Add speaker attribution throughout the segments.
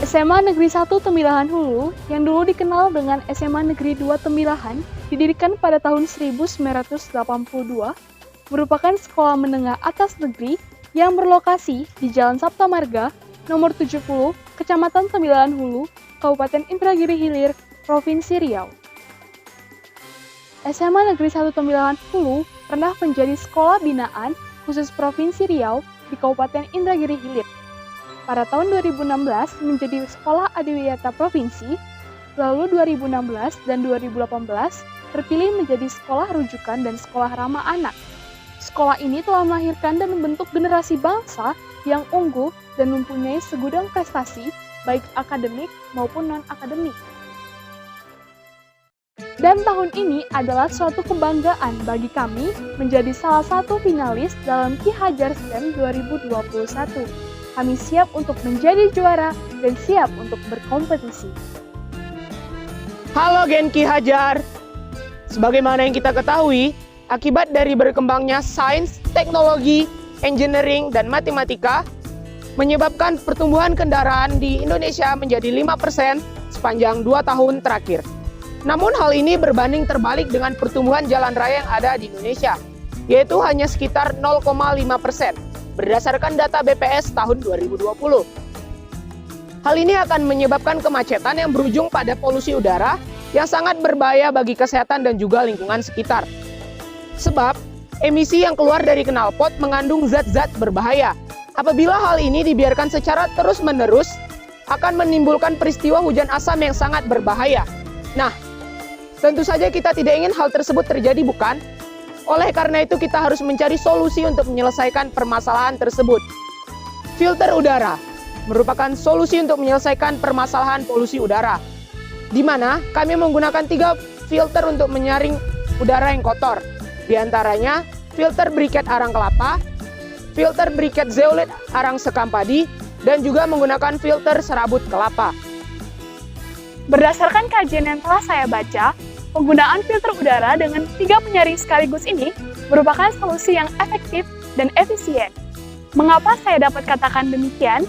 Speaker 1: SMA Negeri 1 Tembilahan Hulu, yang dulu dikenal dengan SMA Negeri 2 Tembilahan, didirikan pada tahun 1982, merupakan sekolah menengah atas negeri yang berlokasi di Jalan Sapta Marga, nomor 70, Kecamatan Tembilahan Hulu, Kabupaten Indragiri Hilir, Provinsi Riau. SMA Negeri 1 Tembilahan Hulu pernah menjadi sekolah binaan khusus Provinsi Riau di Kabupaten Indragiri Hilir. Pada tahun 2016 menjadi Sekolah Adiwiyata Provinsi, lalu 2016 dan 2018 terpilih menjadi sekolah rujukan dan sekolah ramah anak. Sekolah ini telah melahirkan dan membentuk generasi bangsa yang unggul dan mempunyai segudang prestasi baik akademik maupun non-akademik. Dan tahun ini adalah suatu kebanggaan bagi kami menjadi salah satu finalis dalam Ki Hajar STEM 2021. Kami siap untuk menjadi juara dan siap untuk berkompetisi.
Speaker 2: Halo Gen Ki Hajar. Sebagaimana yang kita ketahui, akibat dari berkembangnya sains, teknologi, engineering, dan matematika, menyebabkan pertumbuhan kendaraan di Indonesia menjadi 5% sepanjang 2 tahun terakhir. Namun hal ini berbanding terbalik dengan pertumbuhan jalan raya yang ada di Indonesia, yaitu hanya sekitar 0,5%. Berdasarkan data BPS tahun 2020. Hal ini akan menyebabkan kemacetan yang berujung pada polusi udara yang sangat berbahaya bagi kesehatan dan juga lingkungan sekitar. Sebab, emisi yang keluar dari knalpot mengandung zat-zat berbahaya. Apabila hal ini dibiarkan secara terus-menerus, akan menimbulkan peristiwa hujan asam yang sangat berbahaya. Nah, tentu saja kita tidak ingin hal tersebut terjadi, bukan? Oleh karena itu kita harus mencari solusi untuk menyelesaikan permasalahan tersebut. Filter udara merupakan solusi untuk menyelesaikan permasalahan polusi udara, di mana kami menggunakan 3 filter untuk menyaring udara yang kotor. Di antaranya filter briket arang kelapa, filter briket zeolit arang sekam padi, dan juga menggunakan filter serabut kelapa.
Speaker 1: Berdasarkan kajian yang telah saya baca, penggunaan filter udara dengan 3 penyaring sekaligus ini merupakan solusi yang efektif dan efisien. Mengapa saya dapat katakan demikian?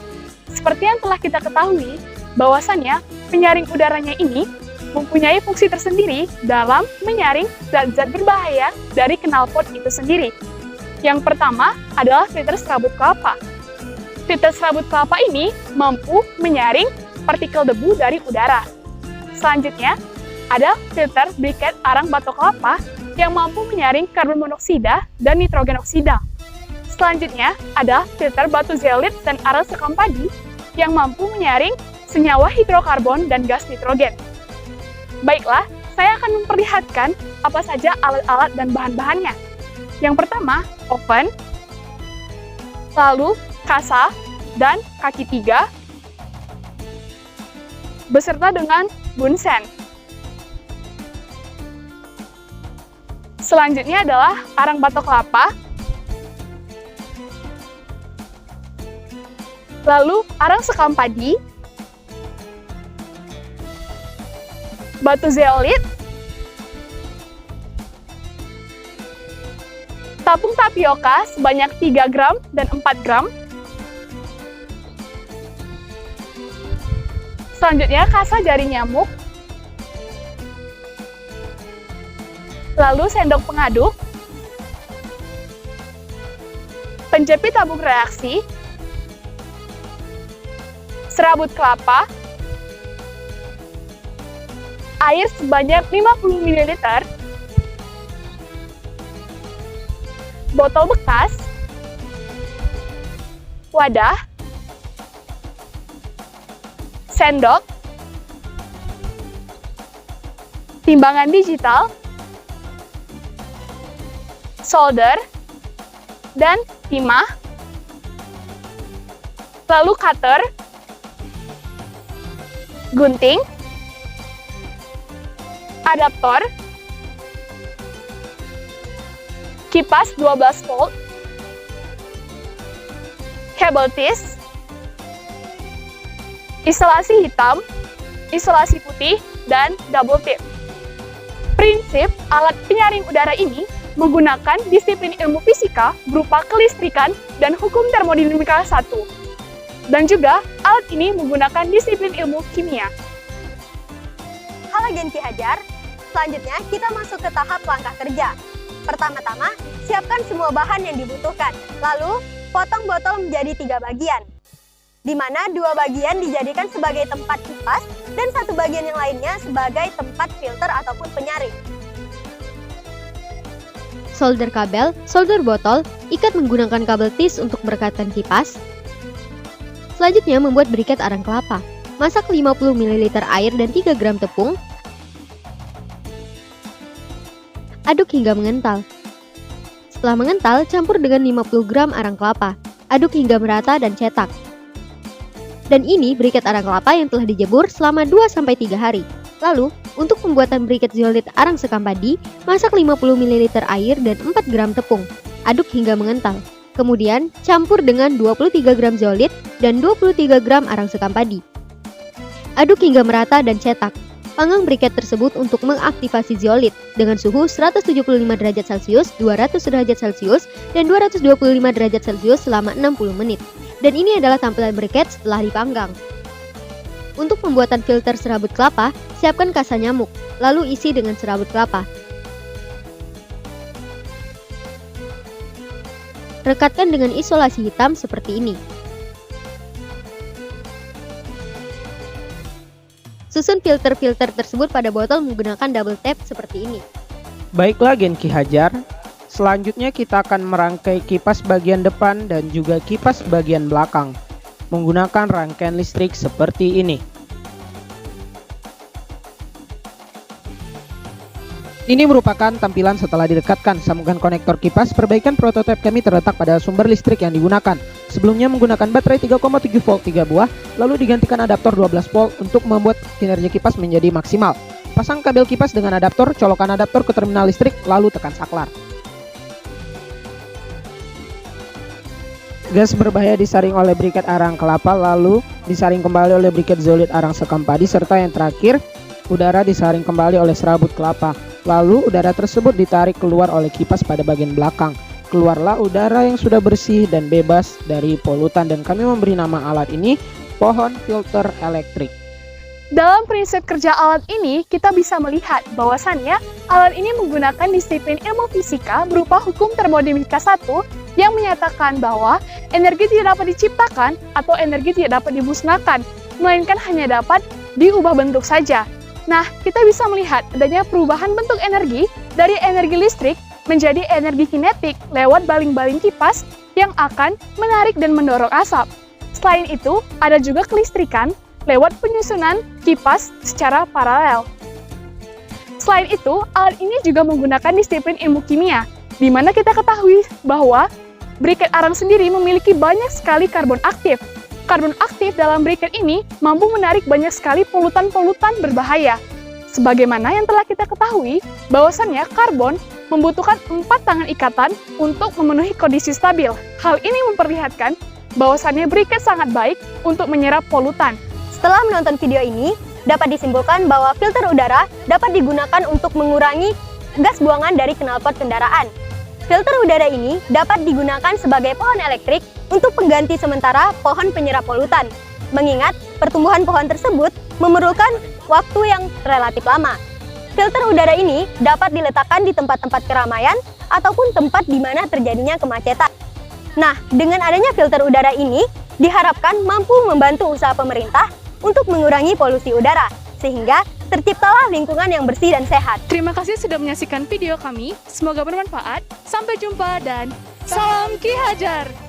Speaker 1: Seperti yang telah kita ketahui, bahwasannya penyaring udaranya ini mempunyai fungsi tersendiri dalam menyaring zat-zat berbahaya dari knalpot itu sendiri. Yang pertama adalah filter serabut kelapa. Filter serabut kelapa ini mampu menyaring partikel debu dari udara. Selanjutnya, ada filter briket arang batok kelapa yang mampu menyaring karbon monoksida dan nitrogen oksida. Selanjutnya, ada filter batu zeolit dan arang sekam padi yang mampu menyaring senyawa hidrokarbon dan gas nitrogen. Baiklah, saya akan memperlihatkan apa saja alat-alat dan bahan-bahannya. Yang pertama, oven, lalu kasa dan kaki 3, beserta dengan bunsen. Selanjutnya adalah arang batok kelapa, lalu arang sekam padi, batu zeolit, tepung tapioka sebanyak 3 gram dan 4 gram, selanjutnya kasa jari nyamuk, lalu sendok pengaduk, penjepit tabung reaksi, serabut kelapa, air sebanyak 50 ml, botol bekas, wadah, sendok, timbangan digital, solder, dan timah, lalu cutter, gunting, adaptor, kipas 12 volt, kabel tis, isolasi hitam, isolasi putih, dan double tip. Prinsip alat penyaring udara ini menggunakan disiplin ilmu fisika berupa kelistrikan dan hukum termodinamika 1. Dan juga, alat ini menggunakan disiplin ilmu kimia.
Speaker 3: Halo Gen Ki Hajar, selanjutnya kita masuk ke tahap langkah kerja. Pertama-tama, siapkan semua bahan yang dibutuhkan. Lalu, potong botol menjadi 3 bagian, di mana 2 bagian dijadikan sebagai tempat kipas dan 1 bagian yang lainnya sebagai tempat filter ataupun penyaring.
Speaker 4: Solder kabel, solder botol, ikat menggunakan kabel tis untuk merekatkan kipas. Selanjutnya membuat briket arang kelapa. Masak 50 ml air dan 3 gram tepung. Aduk hingga mengental. Setelah mengental, campur dengan 50 gram arang kelapa. Aduk hingga merata dan cetak. Dan ini briket arang kelapa yang telah dijemur selama 2-3 hari. Lalu, untuk pembuatan briket zeolit arang sekam padi, masak 50 ml air dan 4 gram tepung. Aduk hingga mengental. Kemudian, campur dengan 23 gram zeolit dan 23 gram arang sekam padi. Aduk hingga merata dan cetak. Panggang briket tersebut untuk mengaktifasi zeolit dengan suhu 175 derajat Celcius, 200 derajat Celcius, dan 225 derajat Celcius selama 60 menit. Dan ini adalah tampilan briket setelah dipanggang. Untuk pembuatan filter serabut kelapa, siapkan kasa nyamuk, lalu isi dengan serabut kelapa. Rekatkan dengan isolasi hitam seperti ini. Susun filter-filter tersebut pada botol menggunakan double tap seperti ini.
Speaker 2: Baiklah Gen Ki Hajar, selanjutnya kita akan merangkai kipas bagian depan dan juga kipas bagian belakang menggunakan rangkaian listrik seperti ini. Ini merupakan tampilan setelah direkatkan sambungan konektor kipas. Perbaikan prototipe kami terletak pada sumber listrik yang digunakan. Sebelumnya menggunakan baterai 3,7 volt 3 buah, lalu digantikan adaptor 12 volt untuk membuat kinerja kipas menjadi maksimal. Pasang kabel kipas dengan adaptor, colokan adaptor ke terminal listrik, lalu tekan saklar. Gas berbahaya disaring oleh briket arang kelapa, lalu disaring kembali oleh briket zeolit arang sekam padi, serta yang terakhir, udara disaring kembali oleh serabut kelapa. Lalu udara tersebut ditarik keluar oleh kipas pada bagian belakang. Keluarlah udara yang sudah bersih dan bebas dari polutan, dan kami memberi nama alat ini pohon filter elektrik.
Speaker 1: Dalam prinsip kerja alat ini, kita bisa melihat bahwasannya alat ini menggunakan disiplin ilmu fisika berupa hukum termodinamika 1 yang menyatakan bahwa energi tidak dapat diciptakan atau energi tidak dapat dimusnahkan, melainkan hanya dapat diubah bentuk saja. Nah, kita bisa melihat adanya perubahan bentuk energi dari energi listrik menjadi energi kinetik lewat baling-baling kipas yang akan menarik dan mendorong asap. Selain itu, ada juga kelistrikan lewat penyusunan kipas secara paralel. Selain itu, alat ini juga menggunakan disiplin ilmu kimia, di mana kita ketahui bahwa briket arang sendiri memiliki banyak sekali karbon aktif. Karbon aktif dalam briket ini mampu menarik banyak sekali polutan-polutan berbahaya. Sebagaimana yang telah kita ketahui, bahwasannya karbon membutuhkan 4 tangan ikatan untuk memenuhi kondisi stabil. Hal ini memperlihatkan bahwasannya briket sangat baik untuk menyerap polutan.
Speaker 3: Setelah menonton video ini, dapat disimpulkan bahwa filter udara dapat digunakan untuk mengurangi gas buangan dari knalpot kendaraan. Filter udara ini dapat digunakan sebagai pohon elektrik untuk pengganti sementara pohon penyerap polutan, mengingat pertumbuhan pohon tersebut memerlukan waktu yang relatif lama. Filter udara ini dapat diletakkan di tempat-tempat keramaian ataupun tempat di mana terjadinya kemacetan. Nah, dengan adanya filter udara ini, diharapkan mampu membantu usaha pemerintah untuk mengurangi polusi udara, sehingga terciptalah lingkungan yang bersih dan sehat.
Speaker 1: Terima kasih sudah menyaksikan video kami, semoga bermanfaat. Sampai jumpa dan salam Ki Hajar!